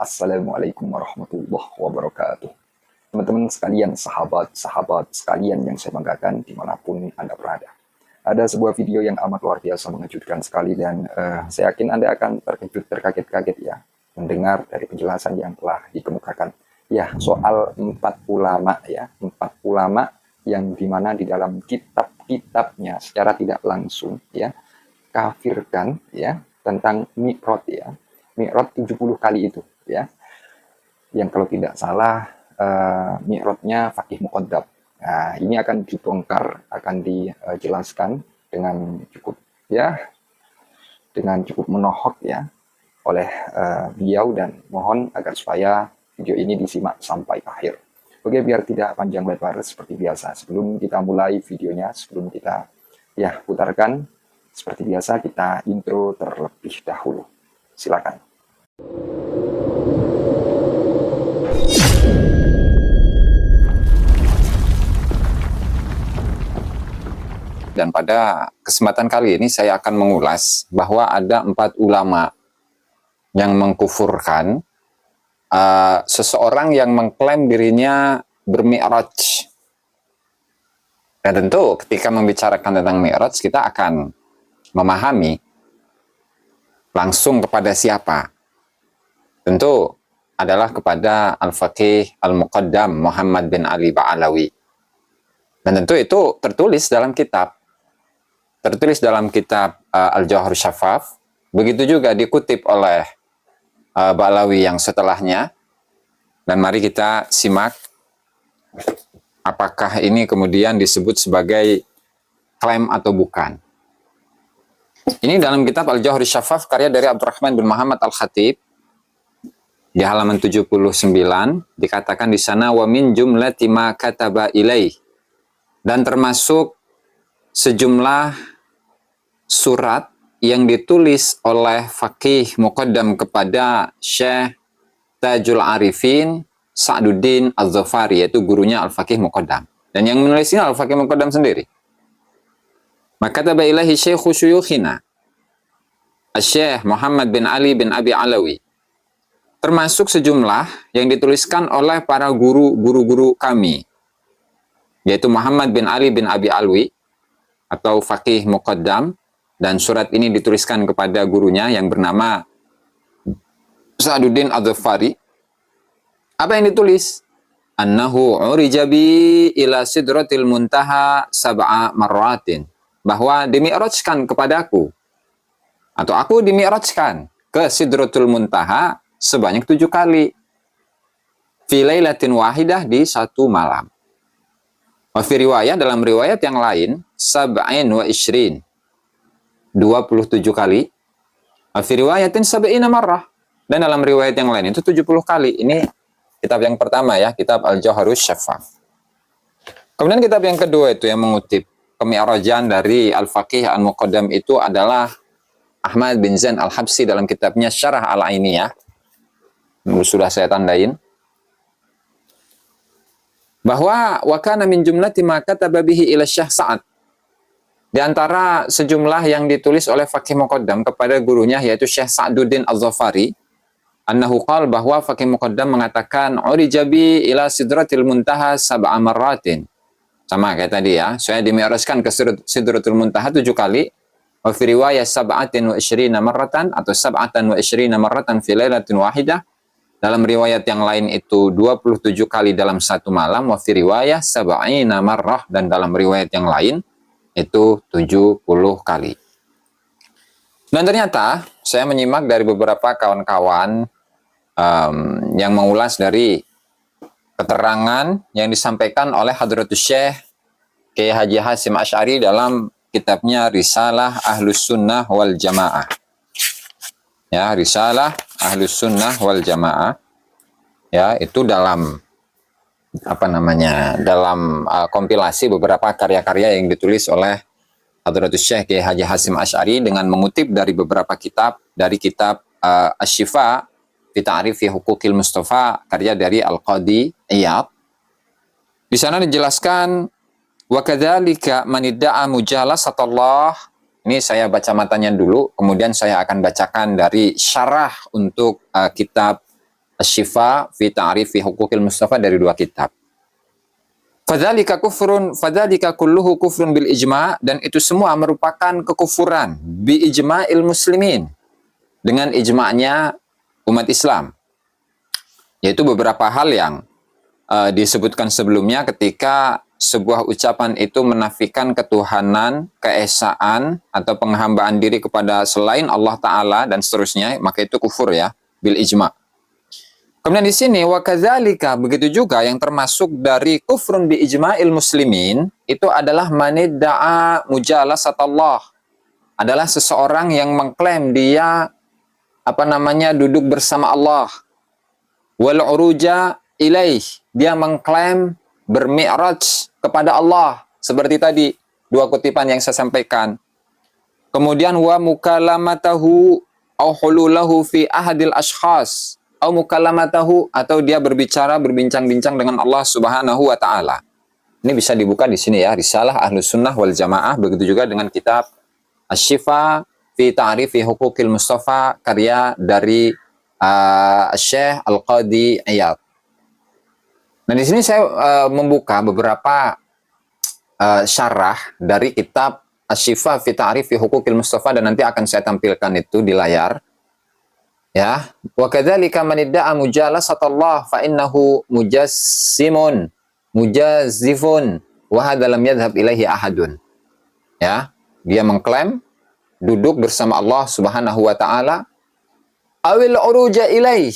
Assalamualaikum warahmatullahi wabarakatuh. Teman-teman sekalian, sahabat-sahabat sekalian yang saya banggakan dimanapun Anda berada. Ada sebuah video yang amat luar biasa mengejutkan sekali dan saya yakin Anda akan terkejut, terkaget-kaget ya mendengar dari penjelasan yang telah dikemukakan. Ya, soal empat ulama ya, empat ulama yang dimana di dalam kitab-kitabnya secara tidak langsung ya kafirkan ya tentang Mi'raj ya. Mi'raj 70 kali itu ya. Yang kalau tidak salah Mi'rajnya Faqih Muqaddam. Nah, ini akan dibongkar, akan dijelaskan dengan cukup menohok ya oleh beliau, dan mohon agar supaya video ini disimak sampai akhir. Oke, biar tidak panjang lebar seperti biasa, sebelum kita mulai videonya, sebelum kita putarkan, seperti biasa kita intro terlebih dahulu. Silakan. Dan pada kesempatan kali ini saya akan mengulas bahwa ada 4 ulama yang mengkufurkan seseorang yang mengklaim dirinya bermi'raj. Dan tentu ketika membicarakan tentang mi'raj, kita akan memahami langsung kepada siapa. Tentu adalah kepada Al-Faqih Al-Muqaddam Muhammad bin Ali Ba'alawi. Dan tentu itu tertulis dalam kitab. Tertulis dalam kitab Al-Jawhar Syafaf. Begitu juga dikutip oleh Ba'alawi yang setelahnya. Dan mari kita simak apakah ini kemudian disebut sebagai klaim atau bukan. Ini dalam kitab Al-Jawhar Syafaf karya dari Abdurrahman bin Muhammad Al-Khatib. Di halaman 79 dikatakan di sana wa min jumlati ma kataba ilaih, dan termasuk sejumlah surat yang ditulis oleh Faqih Muqaddam kepada Syekh Tajul Arifin Sa'duddin Az-Zafari, yaitu gurunya Al-Faqih Muqaddam. Dan yang menulisnya Al-Faqih Muqaddam sendiri. Maka kataba ilahi Syekhu Syuyukhina Syekh Muhammad bin Ali bin Abi Alawi. Termasuk sejumlah yang dituliskan oleh para guru-guru kami, yaitu Muhammad bin Ali bin Abi Alwi atau Faqih Muqaddam, dan surat ini dituliskan kepada gurunya yang bernama Sa'duddin Az-Zafari. Apa yang ditulis? Annahu urijabi ila sidratil muntaha sab'a marratin, bahwa dimi'rajkan kepadaku, atau aku dimi'rajkan ke Sidratul Muntaha sebanyak 7 kali. Fi lailatin wahidah, di satu malam. Wa fi riwayah, dalam riwayat yang lain, sab'in wa ishrin, 27 kali. Wa fi riwayatin sab'ina marrah, dan dalam riwayat yang lain itu 70 kali. Ini kitab yang pertama ya, kitab Al-Jawharus Syafaf. Kemudian kitab yang kedua itu yang mengutip pemi'rajan dari Al-Faqih Al-Muqaddam itu adalah Ahmad bin Zain Al-Habsi dalam kitabnya Syarah Al-Ainiyah. Sudah saya tandain. Bahwa wa kana min jumlati ma kataba bihi ila Syekh Sa'ad. Di antara sejumlah yang ditulis oleh Faqih Muqaddam kepada gurunya, yaitu Syekh Sa'duddin Az-Zafari, annahu qala, bahwa Faqih Muqaddam mengatakan urijabi ila sidratil muntaha sab'a marratin. Sama kayak tadi ya, saya dimi'rajkan ke Sidratul Muntaha 7 kali. Wa fi riwayah sab'atin wa isyrina marratan, atau sab'atan wa isyrina marratan fi lailatin wahidah. Dalam riwayat yang lain itu 27 kali dalam satu malam. Wa fi riwayah sab'ina marrah, dan dalam riwayat yang lain itu 70 kali. Dan ternyata saya menyimak dari beberapa kawan-kawan yang mengulas dari keterangan yang disampaikan oleh Hadratus Syekh Kiai Haji Hasyim Asy'ari dalam kitabnya Risalah Ahlus Sunnah wal Jamaah. Ya, Risalah Ahlus Sunnah wal Jamaah. Ya, itu dalam dalam kompilasi beberapa karya-karya yang ditulis oleh Hadratus Syekh Kiai Haji Hasyim Asy'ari dengan mengutip dari beberapa kitab, dari kitab Asy-Syifa fi Ta'rifi Huquqil Mustafa karya dari Al-Qadi Iyad. Di sana dijelaskan wa kadzalika man idda'a mujalasatullah. Ini saya baca matanya dulu, kemudian saya akan bacakan dari syarah untuk kitab Asy-Syifa fi Ta'rifi Huquqil Mustafa dari dua kitab. Fadzalika kufrun, fadzalika kulluhu kufrun bil ijma', dan itu semua merupakan kekufuran bi ijma'il muslimin, dengan ijma'nya umat Islam. Yaitu beberapa hal yang disebutkan sebelumnya ketika sebuah ucapan itu menafikan ketuhanan, keesaan, atau penghambaan diri kepada selain Allah Ta'ala dan seterusnya, maka itu kufur ya, bil ijma'. Kemudian di sini wa kadzalika, begitu juga yang termasuk dari kufrun bi ijma'il muslimin itu adalah manidda'a mujalasatullah. Adalah seseorang yang mengklaim dia duduk bersama Allah. Wal uruja ilaih, dia mengklaim bermi'raj kepada Allah seperti tadi dua kutipan yang saya sampaikan. Kemudian wa mukalamatahu au hululahu fi ahadil ashkhas, au mukalamatahu, atau dia berbincang-bincang dengan Allah Subhanahu wa taala. Ini bisa dibuka di sini ya, Risalah Ahlus Sunnah wal Jamaah, begitu juga dengan kitab Asy-Syifa fi Ta'rifi Huquqil Mustafa karya dari Syekh Al-Qadi Iyad. Nah, di sini saya membuka beberapa syarah dari kitab Asy-Syifa fi Ta'rifi Huquqil Mustafa, dan nanti akan saya tampilkan itu di layar. Ya, wa kadzalika man idda'a mujalasatullah fa innahu mujassimun mujazzifun wa hadza lam yadhhab ilaihi ahadun. Ya, dia mengklaim duduk bersama Allah Subhanahu wa taala, awil uruja ilaih,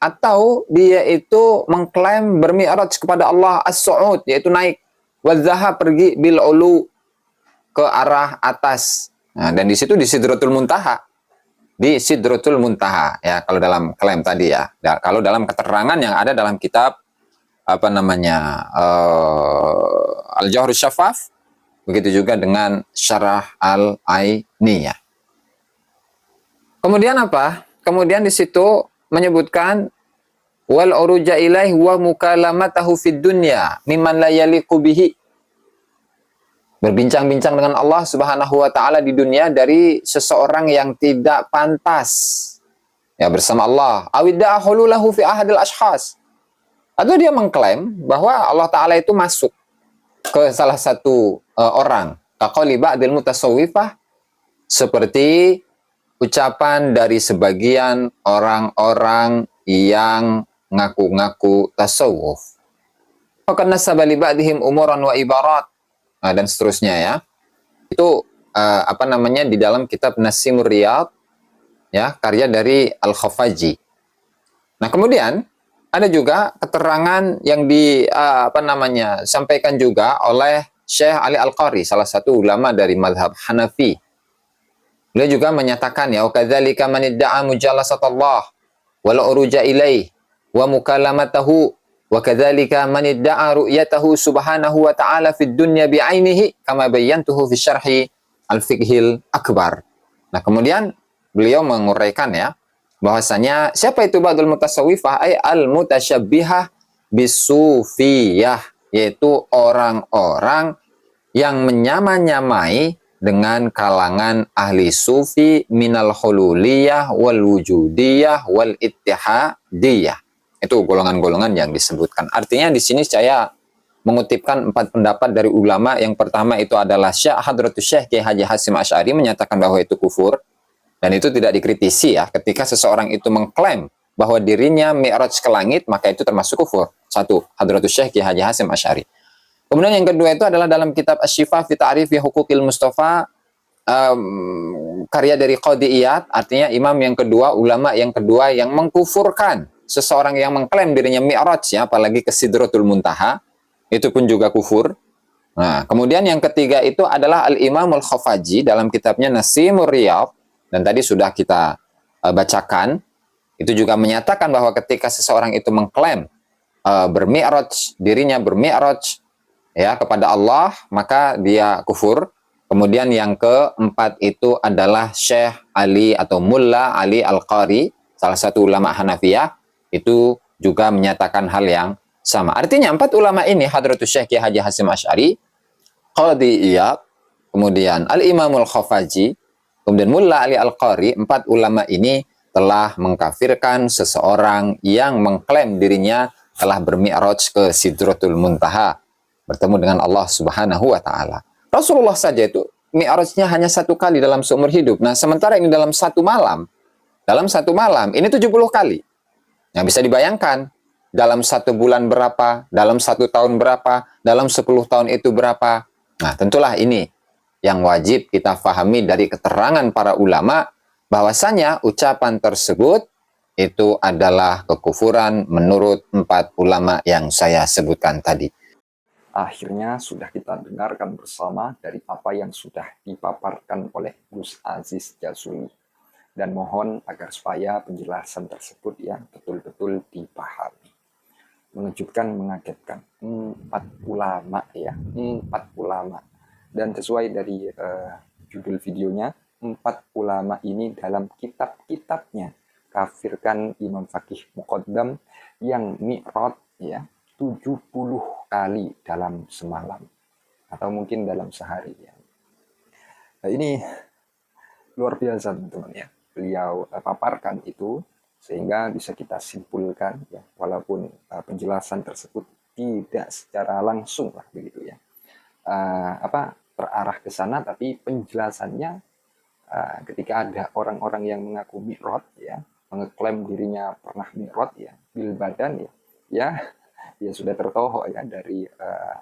atau dia itu mengklaim bermi'raj kepada Allah, as-su'ud, yaitu naik, wadzaha, pergi, bil ulu, ke arah atas. Nah, dan di situ di Sidratul Muntaha. Di Sidratul Muntaha ya, kalau dalam klaim tadi ya. Kalau dalam keterangan yang ada dalam kitab Al-Jawharus Syafaf, begitu juga dengan Syarah Al-Ainiyah. Kemudian apa? Kemudian di situ menyebutkan wal uruja ilaih wa mukalamatahu fid dunya mimman la yaliqu bihi. Berbincang-bincang dengan Allah Subhanahu wa taala di dunia dari seseorang yang tidak pantas ya bersama Allah. Awidda hululahu fi ahadil ashkhas. Atau dia mengklaim bahwa Allah taala itu masuk ke salah satu orang. Kaqali ba'dil mutasawwifah, seperti ucapan dari sebagian orang-orang yang ngaku-ngaku tasawuf. Karena sabali ba'dihim umuran wa ibarat, dan seterusnya ya. Itu di dalam kitab Nasimur Riyad ya, karya dari Al-Khafaji. Nah, kemudian ada juga keterangan yang sampaikan juga oleh Syekh Ali Al-Qari, salah satu ulama dari mazhab Hanafi. Beliau juga menyatakan ya, kadzalika man idda'a mujalasatullah wal uruja ilaih wa mukalamatahu wa kadzalika man idda'a ru'yatahu subhanahu wa ta'ala fid dunya bi'ainihi kama bayyantuhu fi syarhi al-fiqhil akbar. Nah, kemudian beliau menguraikan ya, bahwasanya siapa itu ba'dul mutasawwifah, ay al-mutasyabbihah bisufiyah, yaitu orang-orang yang menyamai dengan kalangan ahli sufi minal hululiyah wal wujudiyah wal ittihadiyah. Itu golongan-golongan yang disebutkan. Artinya di sini saya mengutipkan 4 pendapat dari ulama. Yang pertama itu adalah Hadratus Syekh Kiai Haji Hasyim Asy'ari menyatakan bahwa itu kufur, dan itu tidak dikritisi ya. Ketika seseorang itu mengklaim bahwa dirinya mi'raj ke langit, maka itu termasuk kufur. Satu, Hadratus Syekh Kiai Haji Hasyim Asy'ari. Kemudian yang kedua itu adalah dalam kitab Asy-Syifa fi Ta'rifi Huquqil Mustafa, karya dari Qadi Iyad, artinya imam yang kedua, ulama yang kedua yang mengkufurkan seseorang yang mengklaim dirinya mi'raj ya, apalagi ke Sidratul Muntaha, itu pun juga kufur. Nah, kemudian yang ketiga itu adalah Al-Imam Al-Khafaji dalam kitabnya Nasimur Riyad, dan tadi sudah kita bacakan, itu juga menyatakan bahwa ketika seseorang itu mengklaim bermi'raj, dirinya bermi'raj ya kepada Allah, maka dia kufur. Kemudian yang keempat itu adalah Syekh Ali atau Mulla Ali Al-Qari, salah satu ulama Hanafiyah, itu juga menyatakan hal yang sama. Artinya 4 ulama ini, Hadratus Syekh Kiai Haji Hasyim Asy'ari, Qadi Iyad, kemudian Al-Imam Al-Khafaji, kemudian Mulla Ali Al-Qari, 4 ulama ini telah mengkafirkan seseorang yang mengklaim dirinya telah bermi'raj ke Sidratul Muntaha, bertemu dengan Allah Subhanahu wa taala. Rasulullah saja itu mi'rajnya hanya 1 kali dalam seumur hidup. Nah, sementara ini dalam satu malam ini 70 kali. Yang bisa dibayangkan, dalam 1 bulan berapa, dalam 1 tahun berapa, dalam 10 tahun itu berapa. Nah, tentulah ini yang wajib kita fahami dari keterangan para ulama, bahwasanya ucapan tersebut itu adalah kekufuran menurut 4 ulama yang saya sebutkan tadi. Akhirnya sudah kita dengarkan bersama dari apa yang sudah dipaparkan oleh Gus Aziz Jazuli. Dan mohon agar supaya penjelasan tersebut ya betul-betul dipahami. Mengejutkan, mengagetkan. 4 ulama ya, 4 ulama. Dan sesuai dari judul videonya, 4 ulama ini dalam kitab-kitabnya kafirkan Imam Faqih Muqaddam yang mi'raj ya 70 kali dalam semalam atau mungkin dalam sehari ya. Nah, ini luar biasa teman-teman ya. Beliau paparkan itu sehingga bisa kita simpulkan ya, walaupun penjelasan tersebut tidak secara langsung lah begitu ya. Terarah ke sana, tapi penjelasannya ketika ada orang-orang yang mengaku mi'raj ya, mengeklaim dirinya pernah mi'raj ya, bil badan ya sudah tertohok ya dari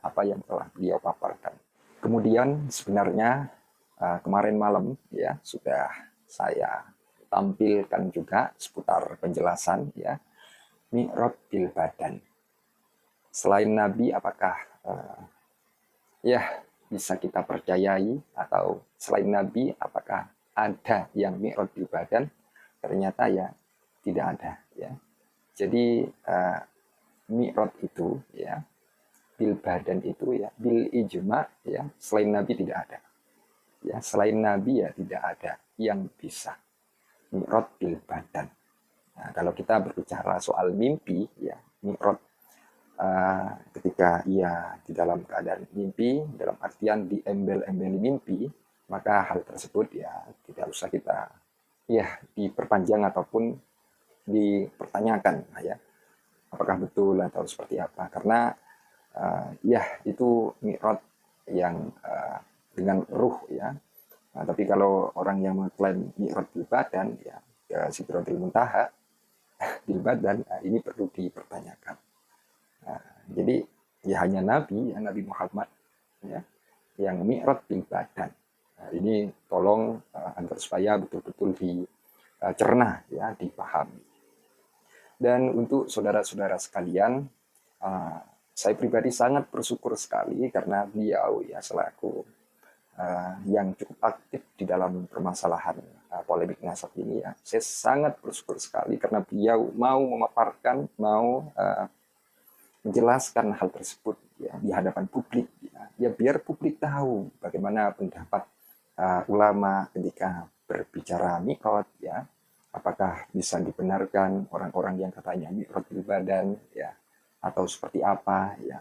apa yang telah beliau paparkan. Kemudian sebenarnya kemarin malam ya sudah saya tampilkan juga seputar penjelasan ya mi'raj bil badan. Selain Nabi, apakah ya bisa kita percayai, atau selain Nabi apakah ada yang mi'raj bil badan? Ternyata ya tidak ada ya. Jadi mi'raj itu ya bil badan itu ya bil ijma ya selain Nabi tidak ada. Ya, selain Nabi ya tidak ada yang bisa mi'raj bil badan. Nah, kalau kita berbicara soal mimpi ya mi'raj ketika ia di dalam keadaan mimpi, dalam artian diembel-embeli mimpi, maka hal tersebut ya tidak usah kita ya diperpanjang ataupun dipertanyakan ya apakah betul atau seperti apa, karena ya itu mi'raj yang dengan ruh ya. Nah, tapi kalau orang yang mengklaim mi'raj bil badan ya ke Sidratul Muntaha bil badan, ini perlu dipertanyakan. Nah, jadi ya hanya Nabi Muhammad ya yang mi'raj bil badan. Nah, ini tolong agar supaya betul-betul dicerna ya, dipahami. Dan untuk saudara-saudara sekalian, saya pribadi sangat bersyukur sekali karena beliau ya selaku yang cukup aktif di dalam permasalahan polemik nasab ini ya. Saya sangat bersyukur sekali karena beliau mau memaparkan, mau menjelaskan hal tersebut ya di hadapan publik ya biar publik tahu bagaimana pendapat ulama ketika berbicara mi'raj ya, apakah bisa dibenarkan orang-orang yang katanya mi'raj bil badan ya atau seperti apa ya.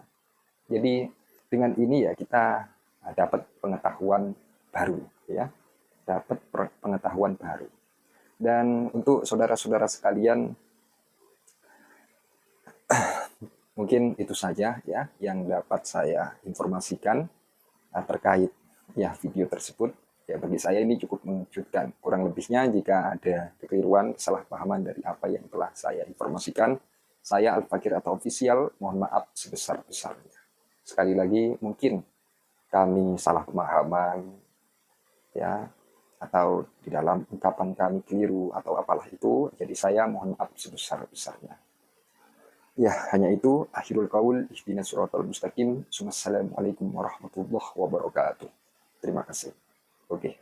Jadi dengan ini ya kita dapat pengetahuan baru ya, dapat pengetahuan baru. Dan untuk saudara-saudara sekalian, mungkin itu saja ya yang dapat saya informasikan terkait ya video tersebut. Ya bagi saya ini cukup mengejutkan. Kurang lebihnya jika ada kekeliruan, kesalahpahaman dari apa yang telah saya informasikan, saya Al-Fakir atau official mohon maaf sebesar-besarnya. Sekali lagi mungkin kami salah pemahaman ya, atau di dalam ungkapan kami keliru atau apalah itu, jadi saya mohon maaf sebesar-besarnya. Ya, hanya itu. Akhirul qaul, ihdinas siratal mustaqim. Assalamualaikum warahmatullahi wabarakatuh. Terima kasih. Oke.